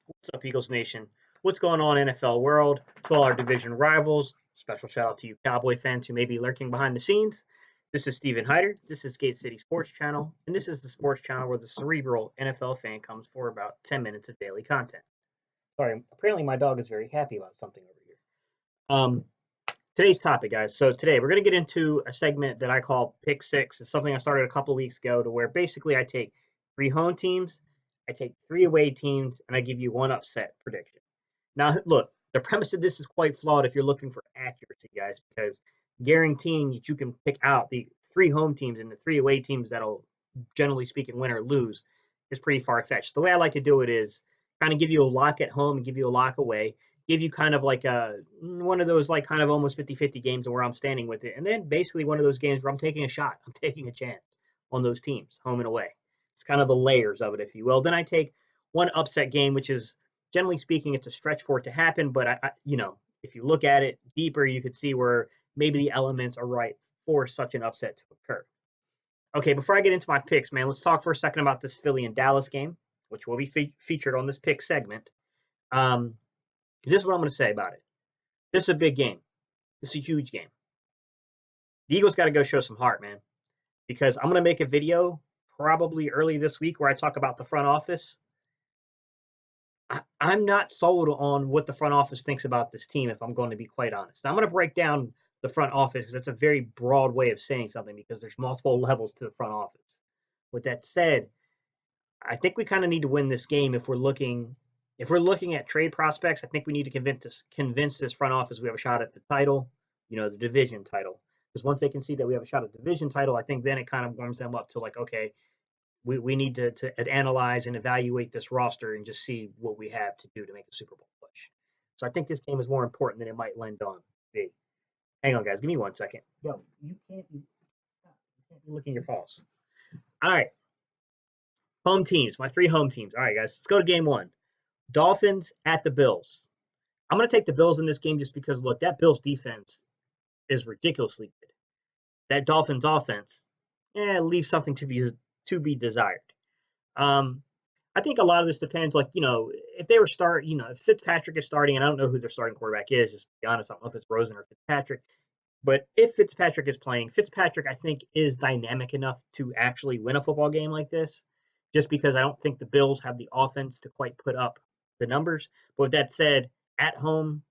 What's up, Eagles Nation? What's going on, NFL world? To all our division rivals, special shout out to you, Cowboy fans who may be lurking behind the scenes. This is Steven Hyder. This is Gate City Sports Channel, and this is the sports channel where the cerebral NFL fan comes for about 10 minutes of daily content. Sorry, apparently my dog is very happy about something over here. Today's topic, guys. So today we're going to get into a segment that I call Pick Six. It's something I started a couple of weeks ago to where basically I take 3 home teams, I take 3 away teams, and I give you one upset prediction. Now, look, the premise of this is quite flawed if you're looking for accuracy, guys, because guaranteeing that you can pick out the 3 home teams and the 3 away teams that'll, generally speaking, win or lose is pretty far-fetched. The way I like to do it is kind of give you a lock at home and give you a lock away, give you kind of like one of those like kind of almost 50-50 games where I'm standing with it, and then basically one of those games where I'm taking a shot, I'm taking a chance on those teams, home and away. It's kind of the layers of it, if you will. Then I take one upset game, which is, generally speaking, it's a stretch for it to happen, but if you look at it deeper, you could see where maybe the elements are right for such an upset to occur. Okay, before I get into my picks, man, let's talk for a second about this Philly and Dallas game, which will be featured on this pick segment. This is what I'm going to say about it. This is a big game. This is a huge game. The Eagles got to go show some heart, man, because I'm going to make a video probably early this week where I talk about the front office. I'm not sold on what the front office thinks about this team, if I'm going to be quite honest. I'm going to break down the front office because that's a very broad way of saying something because there's multiple levels to the front office. With that said, I think we kind of need to win this game if we're looking at trade prospects. I think we need to convince this front office we have a shot at the title, the division title. Because once they can see that we have a shot at the division title, I think then it kind of warms them up to like, okay, we need to analyze and evaluate this roster and just see what we have to do to make a Super Bowl push. So I think this game is more important than it might lend on be. Hang on, guys. Give me 1 second. Yo, you can't be licking your paws. All right. Home teams. My 3 home teams. All right, guys. Let's go to game 1. Dolphins at the Bills. I'm going to take the Bills in this game just because, look, that Bills defense is ridiculously good. That Dolphins offense, leaves something to be desired. I think a lot of this depends, if they were if Fitzpatrick is starting, and I don't know who their starting quarterback is, just to be honest, I don't know if it's Rosen or Fitzpatrick, but if Fitzpatrick is playing, Fitzpatrick, I think, is dynamic enough to actually win a football game like this, just because I don't think the Bills have the offense to quite put up the numbers. But with that said, at home,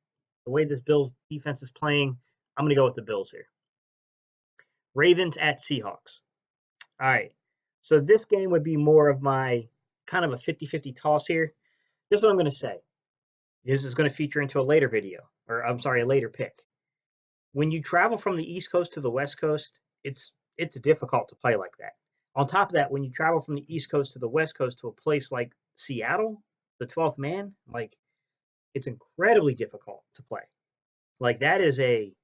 the way this Bills defense is playing, I'm going to go with the Bills here. Ravens at Seahawks. All right. So this game would be more of my kind of a 50-50 toss here. This is what I'm going to say. This is going to feature into a later video, or I'm sorry, a later pick. When you travel from the East Coast to the West Coast, it's difficult to play like that. On top of that, when you travel from the East Coast to the West Coast to a place like Seattle, the 12th man, it's incredibly difficult to play. Like that is they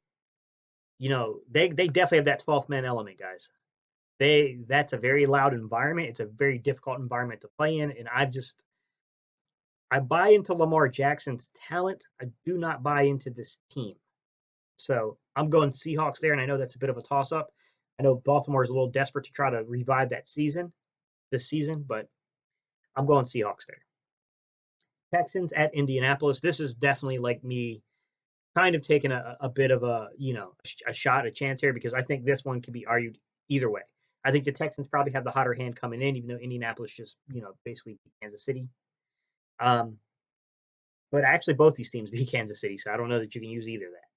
definitely have that 12th man element, guys. That's a very loud environment. It's a very difficult environment to play in, and I buy into Lamar Jackson's talent. I do not buy into this team. So I'm going Seahawks there, and I know that's a bit of a toss-up. I know Baltimore is a little desperate to try to revive this season, but I'm going Seahawks there. Texans at Indianapolis. This is definitely like me kind of taking a bit of a chance here because I think this one could be argued either way. I think the Texans probably have the hotter hand coming in, even though Indianapolis just, basically beat Kansas City. But actually both these teams beat Kansas City, so I don't know that you can use either of that.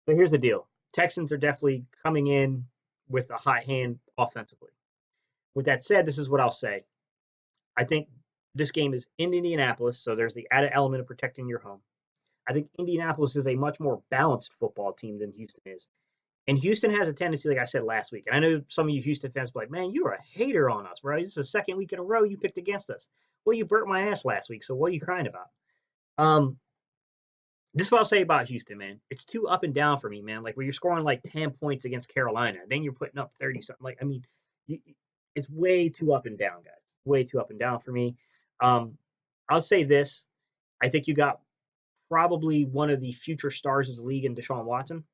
But here's the deal. Texans are definitely coming in with a hot hand offensively. With that said, this is what I'll say. I think this game is in Indianapolis, so there's the added element of protecting your home. I think Indianapolis is a much more balanced football team than Houston is. And Houston has a tendency, like I said last week, and I know some of you Houston fans be like, man, you're a hater on us, bro. This is the second week in a row you picked against us. Well, you burnt my ass last week, so what are you crying about? This is what I'll say about Houston, man. It's too up and down for me, man. Like, where you're scoring like 10 points against Carolina, then you're putting up 30-something. It's way too up and down, guys. Way too up and down for me. I'll say this. I think you got probably one of the future stars of the league in Deshaun Watson.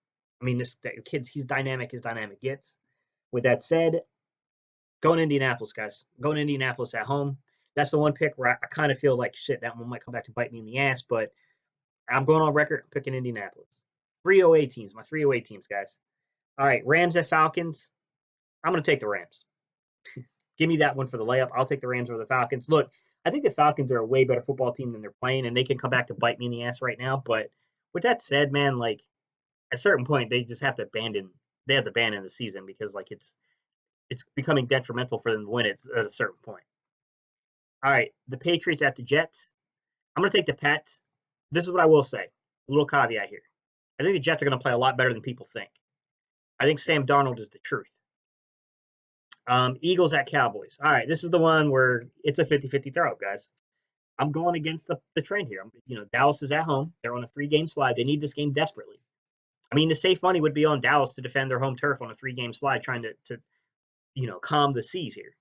This kid, he's dynamic as dynamic gets. With that said, going to Indianapolis, guys. Going to Indianapolis at home. That's the one pick where I kind of feel like shit. That one might come back to bite me in the ass, but I'm going on record picking Indianapolis. 308 teams, my 308 teams, guys. All right, Rams at Falcons. I'm going to take the Rams. Give me that one for the layup. I'll take the Rams over the Falcons. Look, I think the Falcons are a way better football team than they're playing, and they can come back to bite me in the ass right now. But with that said, man, like at a certain point, they just have to abandon. They have to abandon the season because like it's becoming detrimental for them to win it at a certain point. All right, the Patriots at the Jets. I'm going to take the Pats. This is what I will say. A little caveat here. I think the Jets are going to play a lot better than people think. I think Sam Darnold is the truth. Eagles at Cowboys. All right, this is the one where it's a 50-50 throw, guys. I'm going against the trend here. Dallas is at home. They're on a 3-game slide. They need this game desperately. I mean, the safe money would be on Dallas to defend their home turf on a 3-game slide, trying to calm the seas here.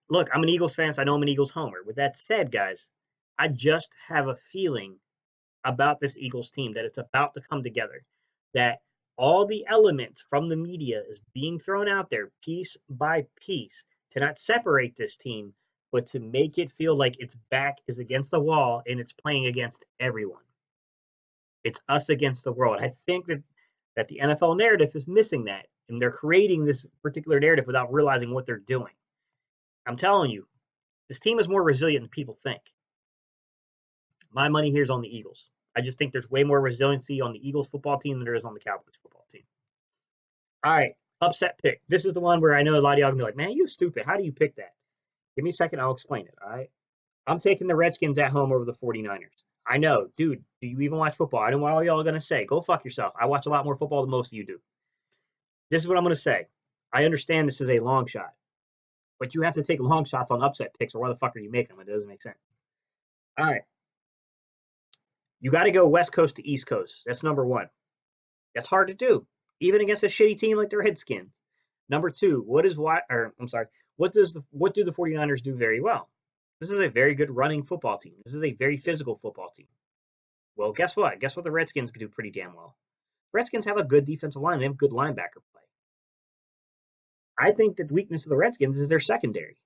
Look, I'm an Eagles fan, so I know I'm an Eagles homer. With that said, guys, I just have a feeling about this Eagles team that it's about to come together. That all the elements from the media is being thrown out there piece by piece to not separate this team, but to make it feel like its back is against the wall and it's playing against everyone. It's us against the world. I think that the NFL narrative is missing that, and they're creating this particular narrative without realizing what they're doing. I'm telling you, this team is more resilient than people think. My money here is on the Eagles. I just think there's way more resiliency on the Eagles football team than there is on the Cowboys football team. All right, upset pick. This is the one where I know a lot of y'all gonna be like, man, you stupid. How do you pick that? Give me a second, I'll explain it. All right. I'm taking the Redskins at home over the 49ers. I know, dude, do you even watch football? I know what all y'all are gonna say. Go fuck yourself. I watch a lot more football than most of you do. This is what I'm gonna say. I understand this is a long shot, but you have to take long shots on upset picks, or why the fuck are you making them? It doesn't make sense. All right. You got to go West Coast to East Coast. That's number one. That's hard to do, even against a shitty team like the Redskins. Number two, what do the 49ers do very well? This is a very good running football team. This is a very physical football team. Well, guess what? Guess what the Redskins can do pretty damn well. Redskins have a good defensive line. They have good linebacker play. I think the weakness of the Redskins is their secondary.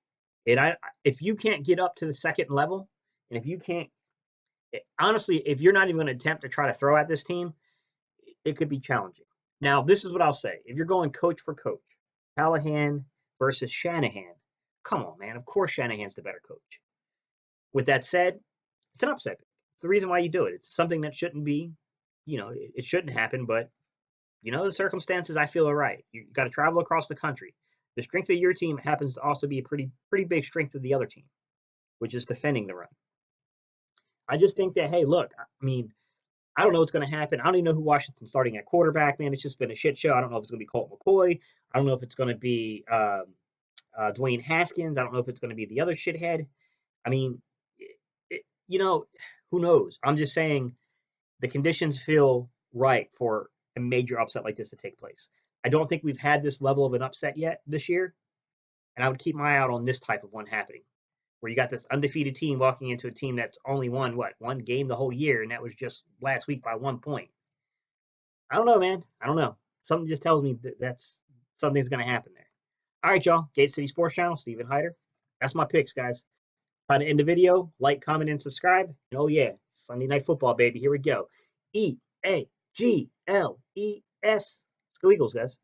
And if you can't get up to the second level, and if you can't, honestly, if you're not even going to attempt to try to throw at this team, it could be challenging. Now, this is what I'll say. If you're going coach for coach, Callahan versus Shanahan, come on, man. Of course Shanahan's the better coach. With that said, it's an upset. It's the reason why you do it. It's something that shouldn't be, it shouldn't happen, but, the circumstances I feel are right. You got to travel across the country. The strength of your team happens to also be a pretty big strength of the other team, which is defending the run. I just think that, hey, look, I mean, I don't know what's going to happen. I don't even know who Washington's starting at quarterback, man. It's just been a shit show. I don't know if it's going to be Colt McCoy. I don't know if it's going to be Dwayne Haskins. I don't know if it's going to be the other shithead. I mean, who knows? I'm just saying the conditions feel right for a major upset like this to take place. I don't think we've had this level of an upset yet this year, and I would keep my eye out on this type of one happening, where you got this undefeated team walking into a team that's only won, one game the whole year, and that was just last week by 1 point. I don't know, man. I don't know. Something just tells me that's something's going to happen there. All right, y'all. Gate City Sports Channel, Steven Hyder. That's my picks, guys. Time to end the video. Like, comment, and subscribe. And oh, yeah. Sunday Night Football, baby. Here we go. EAGLES. Let's go Eagles, guys.